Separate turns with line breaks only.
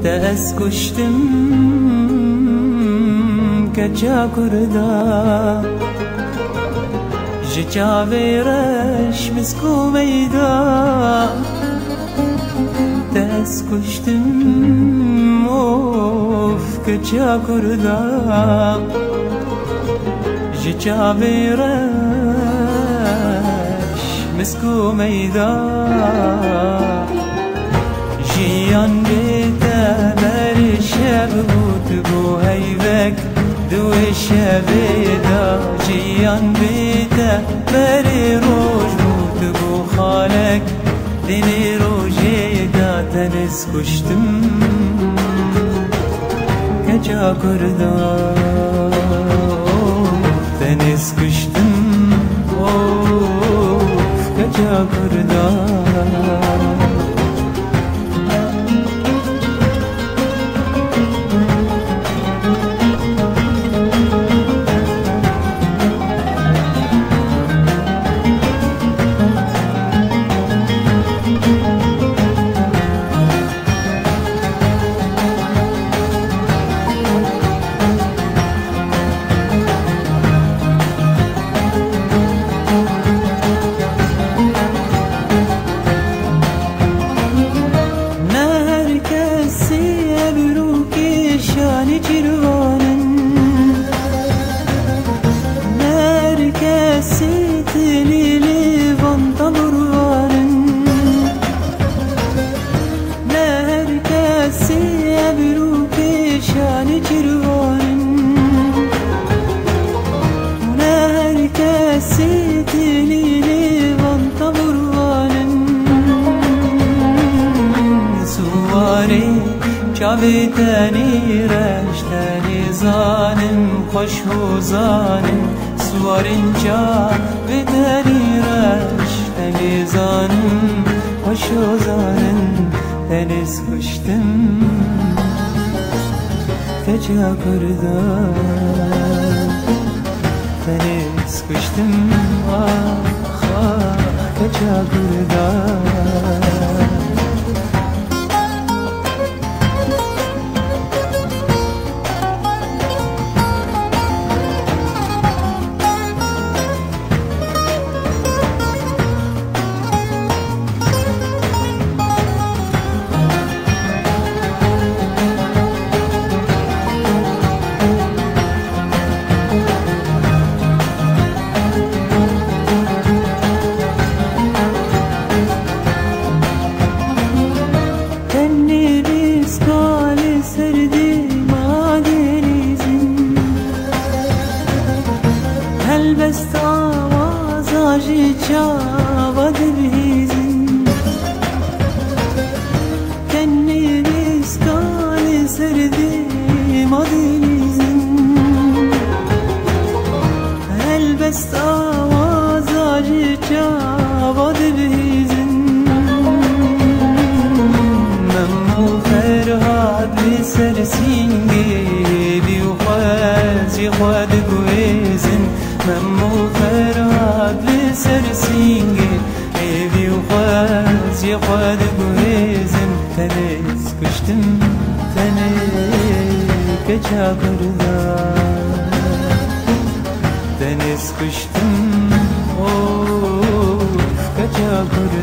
دست کشتم کجا کردا جاوی رش مسکو میدا دست کشتم اوف کجا کردا جاوی رش مسکو میدا جیان بیتا بر شب بود بو هیوک دو شبیدا جیان بیتا بر روش بود بو خالک دینی روشی دا تنس کشتم کجا کردا تنس کشتم کجا کردا چاوی تنی رش تنی زانم خوش و زانم سوارین چاوی تنی رش تنی زانم خوش و زانم تنیس کشتم کجا کردا تنیس کشتم کجا کردا
بست آوازاجی چاود بیزین کنی نیستانی سردی مدیزین بست آوازاجی چاود بیزین ممو فرهاد بسر سینگی بیو خوازی خواد گویزین ممو فراد لسر سینگی ایوی و خوازی خواد گویزم تنیس کشتم تنی کجا کردا تنیس کشتم کجا کردا